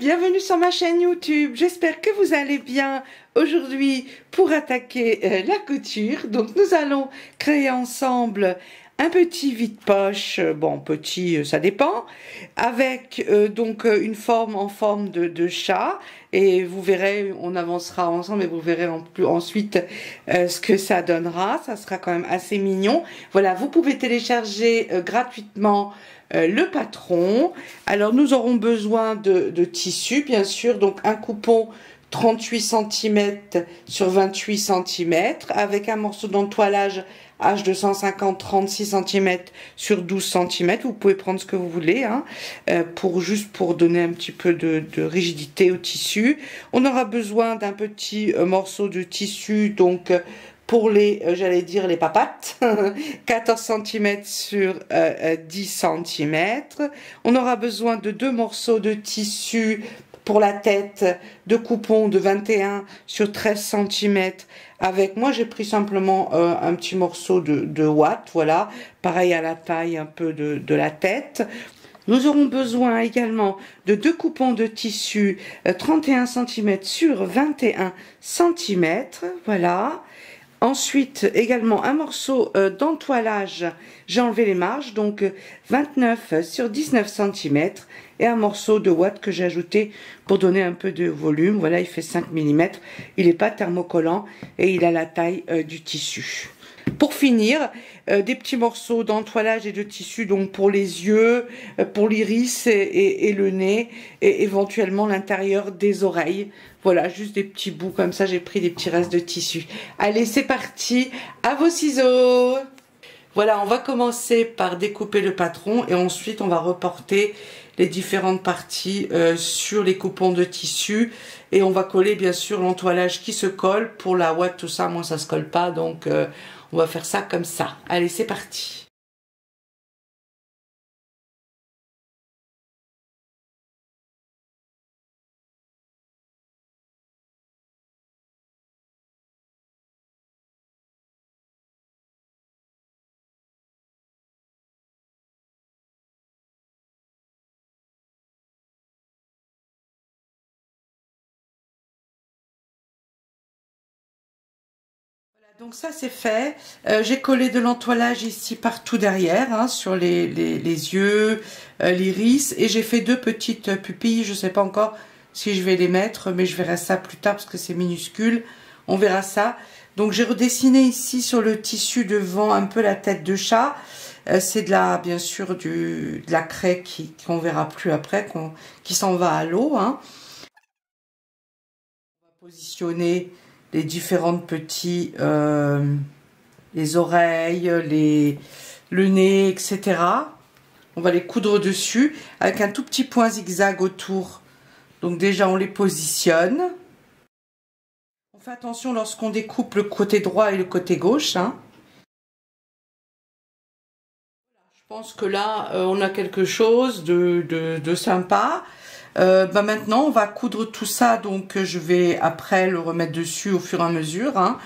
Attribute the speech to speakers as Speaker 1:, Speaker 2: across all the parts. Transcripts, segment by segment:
Speaker 1: Bienvenue sur ma chaîne YouTube. J'espère que vous allez bien aujourd'hui pour attaquer la couture. Donc nous allons créer ensemble un petit vide-poche, bon petit ça dépend, avec donc une forme en forme de chat, et vous verrez, on avancera ensemble et vous verrez ensuite ce que ça donnera. Ça sera quand même assez mignon. Voilà, vous pouvez télécharger gratuitement le patron. Alors nous aurons besoin de tissu bien sûr, donc un coupon 38 cm sur 28 cm avec un morceau d'entoilage H250 36 cm sur 12 cm. Vous pouvez prendre ce que vous voulez hein, juste pour donner un petit peu de rigidité au tissu. On aura besoin d'un petit morceau de tissu, donc pour les, j'allais dire les papates, 14 cm sur 10 cm. On aura besoin de deux morceaux de tissu pour la tête, de coupons de 21 sur 13 cm. Avec, moi j'ai pris simplement un petit morceau de ouate, voilà, pareil à la taille un peu de la tête. Nous aurons besoin également de deux coupons de tissu 31 cm sur 21 cm, voilà. Ensuite, également un morceau d'entoilage, j'ai enlevé les marges, donc 29 sur 19 cm, et un morceau de ouate que j'ai ajouté pour donner un peu de volume. Voilà, il fait 5 mm, il n'est pas thermocollant et il a la taille du tissu. Pour finir, des petits morceaux d'entoilage et de tissu, donc pour les yeux, pour l'iris et le nez, et éventuellement l'intérieur des oreilles. Voilà, juste des petits bouts comme ça, j'ai pris des petits restes de tissu. Allez, c'est parti, à vos ciseaux. Voilà, on va commencer par découper le patron et ensuite on va reporter les différentes parties sur les coupons de tissu, et on va coller bien sûr l'entoilage qui se colle. Pour la ouate, tout ça, moi ça se colle pas, donc on va faire ça comme ça. Allez, c'est parti. Donc ça c'est fait, j'ai collé de l'entoilage ici partout derrière, hein, sur les yeux, l'iris, et j'ai fait deux petites pupilles. Je sais pas encore si je vais les mettre, mais je verrai ça plus tard parce que c'est minuscule, on verra ça. Donc j'ai redessiné ici sur le tissu devant un peu la tête de chat, c'est bien sûr de la craie qu'on verra plus après, qui s'en va à l'eau, hein. On va positionner les différentes petits, les oreilles, le nez, etc. On va les coudre dessus avec un tout petit point zigzag autour. Donc déjà on les positionne. On fait attention lorsqu'on découpe le côté droit et le côté gauche, hein. Je pense que là on a quelque chose de sympa. Maintenant on va coudre tout ça, donc je vais après le remettre dessus au fur et à mesure, hein.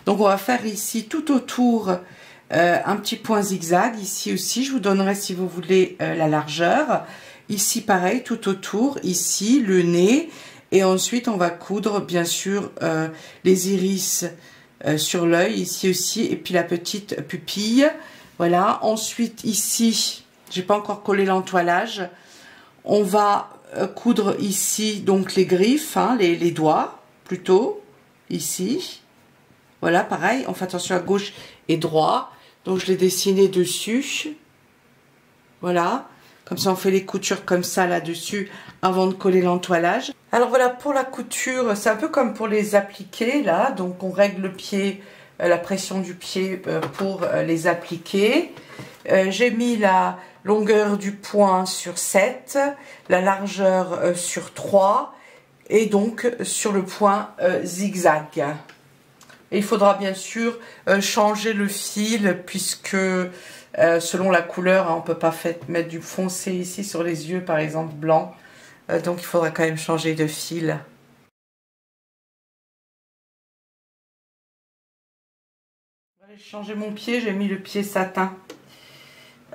Speaker 1: Donc on va faire ici tout autour un petit point zigzag. Ici aussi je vous donnerai si vous voulez la largeur. Ici pareil tout autour, ici le nez, et ensuite on va coudre bien sûr les iris sur l'œil ici aussi, et puis la petite pupille. Voilà, ensuite ici j'ai pas encore collé l'entoilage, on va coudre ici donc les griffes, hein, les doigts plutôt ici. Voilà, pareil, on fait attention à gauche et droit. Donc je l'ai dessiné dessus. Voilà, comme ça on fait les coutures comme ça là-dessus avant de coller l'entoilage. Alors voilà, pour la couture, c'est un peu comme pour les appliquer là. Donc on règle le pied, la pression du pied pour les appliquer. J'ai mis la longueur du point sur 7, la largeur sur 3, et donc sur le point zigzag. Et il faudra bien sûr changer le fil, puisque selon la couleur, hein, on ne peut pas mettre du foncé ici sur les yeux, par exemple blanc. Donc il faudra quand même changer de fil. J'ai changé mon pied, j'ai mis le pied satin.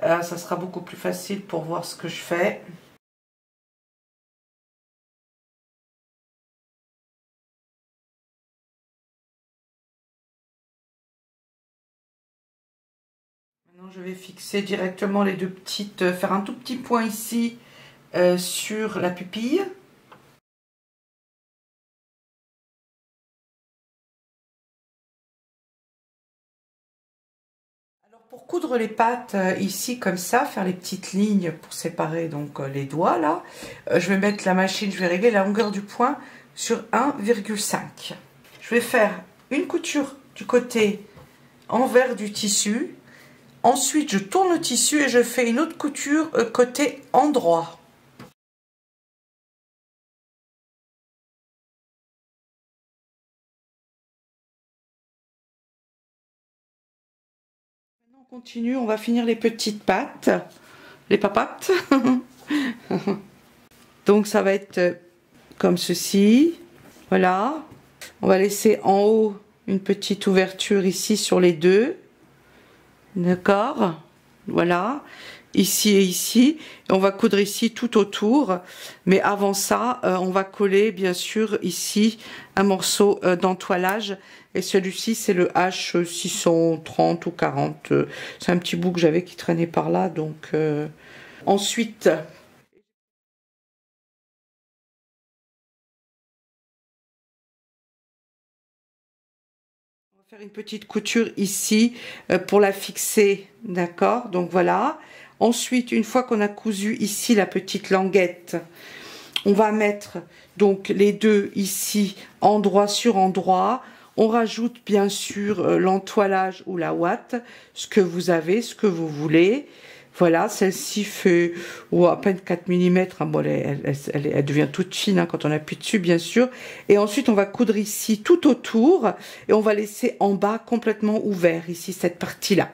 Speaker 1: Ça sera beaucoup plus facile pour voir ce que je fais. Maintenant, je vais fixer directement les deux petites, faire un tout petit point ici sur la pupille. Alors pour coudre les pattes ici comme ça, faire les petites lignes pour séparer donc les doigts là, je vais mettre la machine, je vais régler la longueur du point sur 1,5. Je vais faire une couture du côté envers du tissu. Ensuite, je tourne le tissu et je fais une autre couture côté endroit. Maintenant, on continue, on va finir les petites pattes, les papates. Donc, ça va être comme ceci. Voilà. On va laisser en haut une petite ouverture ici sur les deux. D'accord, voilà, ici et ici, et on va coudre ici tout autour, mais avant ça, on va coller bien sûr ici un morceau d'entoilage, et celui-ci c'est le H630 ou 40, c'est un petit bout que j'avais qui traînait par là, donc ensuite... Faire une petite couture ici pour la fixer, d'accord, donc voilà. Ensuite, une fois qu'on a cousu ici la petite languette, on va mettre donc les deux ici endroit sur endroit. On rajoute bien sûr l'entoilage ou la ouate, ce que vous avez, ce que vous voulez. Voilà, celle-ci fait à peine 4 mm. Hein, bon, elle devient toute fine hein, quand on appuie dessus, bien sûr. Et ensuite, on va coudre ici tout autour et on va laisser en bas complètement ouvert, ici, cette partie-là.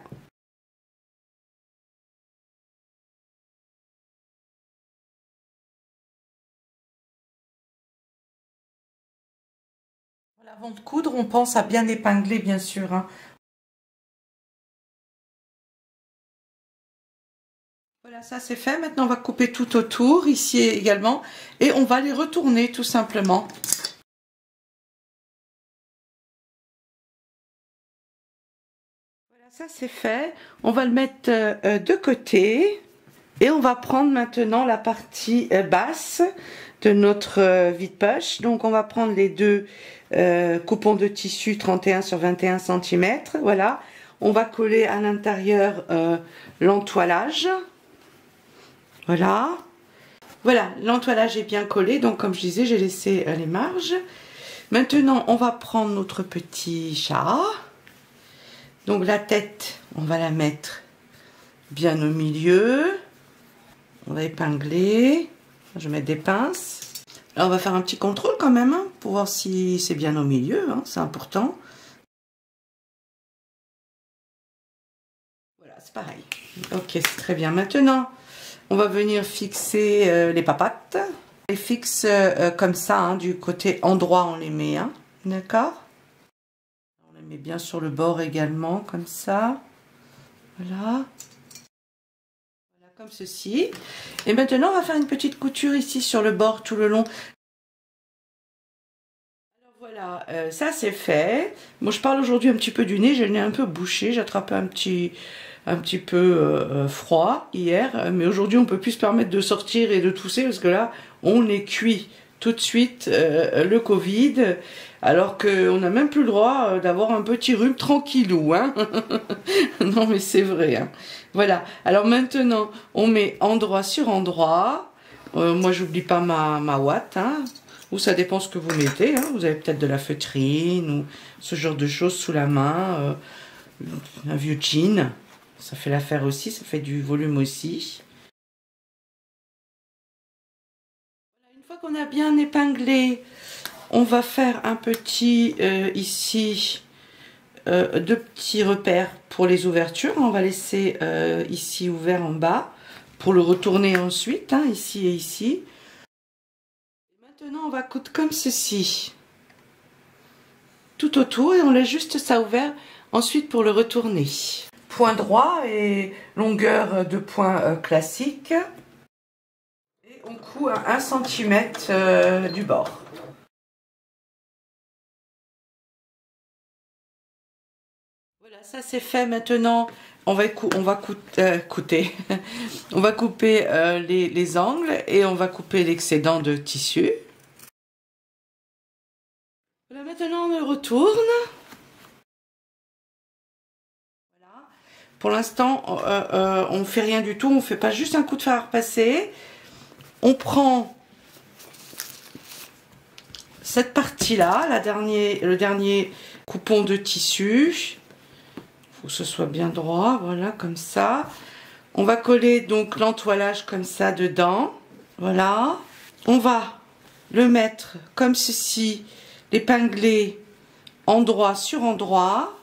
Speaker 1: Voilà, avant de coudre, on pense à bien épingler, bien sûr. Hein. Voilà, ça c'est fait. Maintenant, on va couper tout autour, ici également, et on va les retourner tout simplement. Voilà, ça c'est fait. On va le mettre de côté, et on va prendre maintenant la partie basse de notre vide-poche. Donc, on va prendre les deux coupons de tissu 31 sur 21 cm. Voilà, on va coller à l'intérieur l'entoilage. Voilà. Voilà, l'entoilage est bien collé, donc comme je disais, j'ai laissé les marges. Maintenant, on va prendre notre petit chat. Donc la tête, on va la mettre bien au milieu. On va épingler. Je vais mettre des pinces. Alors on va faire un petit contrôle quand même, hein, pour voir si c'est bien au milieu, hein, c'est important. Voilà, c'est pareil. Ok, c'est très bien. Maintenant, on va venir fixer les papates. On les fixe comme ça, hein, du côté endroit, on les met, hein, d'accord? On les met bien sur le bord également, comme ça. Voilà. Voilà, comme ceci. Et maintenant, on va faire une petite couture ici sur le bord, tout le long. Alors voilà, ça c'est fait. Moi, je parle aujourd'hui un petit peu du nez. J'ai le nez un peu bouché. J'ai attrapé un petit peu froid hier, mais aujourd'hui on peut plus se permettre de sortir et de tousser parce que là on est cuit tout de suite le Covid, alors qu'on n'a même plus le droit d'avoir un petit rhume tranquillou, hein. Non mais c'est vrai, hein. Voilà, alors maintenant on met endroit sur endroit. Moi j'oublie pas ma ouate, hein. Ou ça dépend ce que vous mettez, hein. Vous avez peut-être de la feutrine ou ce genre de choses sous la main, un vieux jean. Ça fait l'affaire aussi, ça fait du volume aussi. Une fois qu'on a bien épinglé, on va faire un petit, ici, deux petits repères pour les ouvertures. On va laisser ici ouvert en bas pour le retourner ensuite, hein, ici et ici. Et maintenant, on va coudre comme ceci, tout autour, et on laisse juste ça ouvert ensuite pour le retourner. Point droit et longueur de point classique. Et on coud à 1 cm du bord. Voilà, ça c'est fait. Maintenant, on va couper les angles et on va couper l'excédent de tissu. Voilà, maintenant on le retourne. Voilà. Pour l'instant, on ne fait rien du tout, on ne fait pas juste un coup de fer à repasser. On prend cette partie-là, le dernier coupon de tissu. Il faut que ce soit bien droit, voilà, comme ça. On va coller donc l'entoilage comme ça dedans, voilà. On va le mettre comme ceci, l'épingler endroit sur endroit.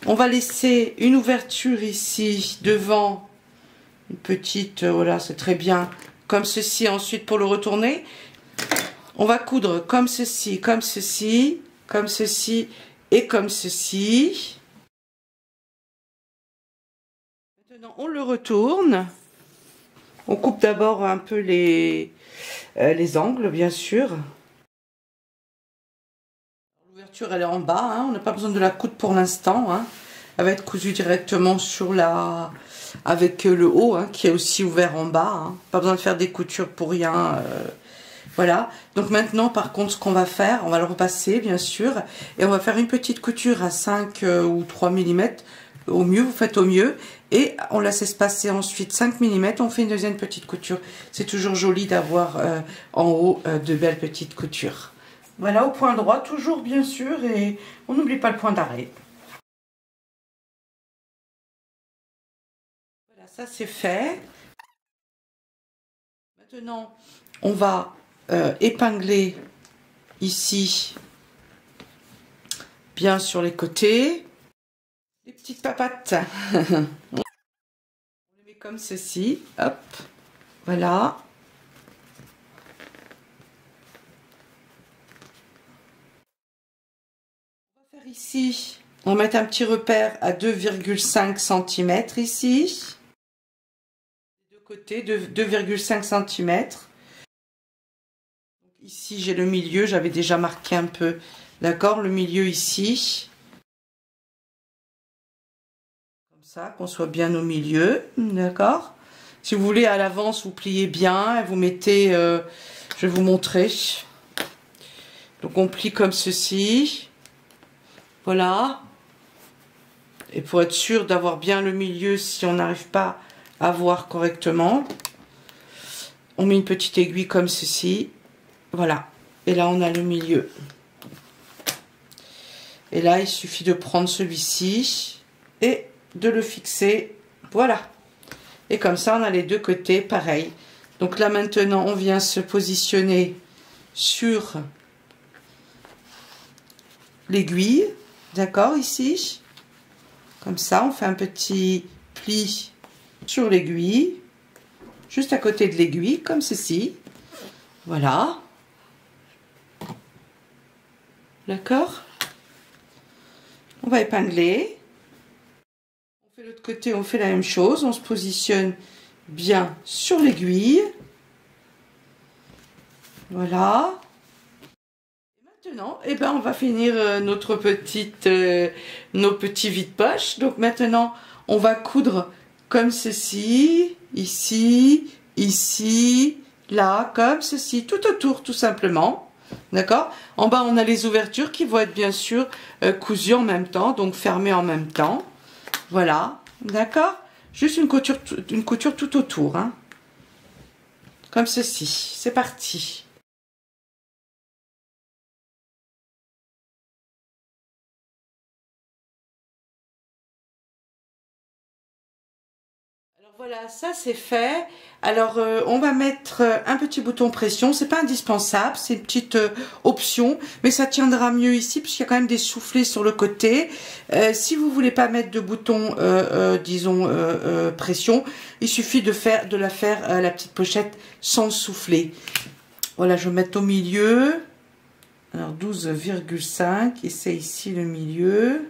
Speaker 1: On va laisser une ouverture ici devant, une petite, voilà, c'est très bien, comme ceci. Ensuite, pour le retourner, on va coudre comme ceci, comme ceci, comme ceci et comme ceci. Maintenant, on le retourne. On coupe d'abord un peu les angles, bien sûr. L'ouverture, elle est en bas, hein. On n'a pas besoin de la coudre pour l'instant, hein. Elle va être cousue directement sur avec le haut, hein, qui est aussi ouvert en bas, hein. Pas besoin de faire des coutures pour rien. Voilà. Donc maintenant, par contre, ce qu'on va faire, on va le repasser, bien sûr, et on va faire une petite couture à 5 ou 3 mm. Au mieux, vous faites au mieux. Et on laisse espacer ensuite 5 mm. On fait une deuxième petite couture. C'est toujours joli d'avoir en haut de belles petites coutures. Voilà, au point droit, toujours bien sûr, et on n'oublie pas le point d'arrêt. Voilà, ça c'est fait. Maintenant, on va épingler ici, bien sur les côtés. Les petites papates. On les met comme ceci, hop, voilà. Ici, on va mettre un petit repère à 2,5 cm ici. De côté, 2,5 cm. Ici, j'ai le milieu, j'avais déjà marqué un peu. D'accord, le milieu ici. Comme ça, qu'on soit bien au milieu. D'accord. Si vous voulez, à l'avance, vous pliez bien et vous mettez... je vais vous montrer. Donc, on plie comme ceci. Voilà. Et pour être sûr d'avoir bien le milieu, si on n'arrive pas à voir correctement, on met une petite aiguille comme ceci. Voilà. Et là, on a le milieu. Et là, il suffit de prendre celui-ci et de le fixer. Voilà. Et comme ça, on a les deux côtés pareil. Donc là, maintenant, on vient se positionner sur l'aiguille. D'accord, ici. Comme ça, on fait un petit pli sur l'aiguille, juste à côté de l'aiguille, comme ceci. Voilà. D'accord. On va épingler. On fait l'autre côté, on fait la même chose. On se positionne bien sur l'aiguille. Voilà. Maintenant, eh ben, on va finir nos petits vide-poches. Donc maintenant, on va coudre comme ceci, ici, ici, là, comme ceci, tout autour, tout simplement. D'accord? En bas, on a les ouvertures qui vont être bien sûr cousues en même temps, donc fermées en même temps. Voilà, d'accord? Juste une couture tout autour, hein. Comme ceci. C'est parti. Voilà, ça c'est fait. Alors, on va mettre un petit bouton pression. C'est pas indispensable, c'est une petite option, mais ça tiendra mieux ici puisqu'il y a quand même des soufflets sur le côté. Si vous voulez pas mettre de bouton, disons pression, il suffit de la faire la petite pochette sans soufflet. Voilà, je vais mettre au milieu. Alors 12,5 et c'est ici le milieu.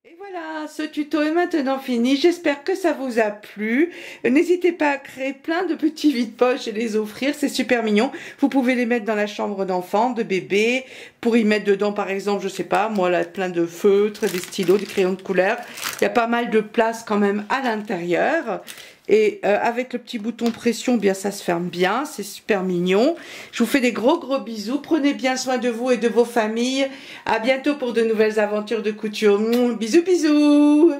Speaker 1: Et voilà, ce tuto est maintenant fini. J'espère que ça vous a plu. N'hésitez pas à créer plein de petits vides-poches et les offrir. C'est super mignon. Vous pouvez les mettre dans la chambre d'enfant, de bébé, pour y mettre dedans, par exemple, je sais pas, moi, là, plein de feutres, des stylos, des crayons de couleur. Il y a pas mal de place quand même à l'intérieur. Et avec le petit bouton pression, bien ça se ferme bien, c'est super mignon. Je vous fais des gros bisous. Prenez bien soin de vous et de vos familles. À bientôt pour de nouvelles aventures de couture. Bisous bisous.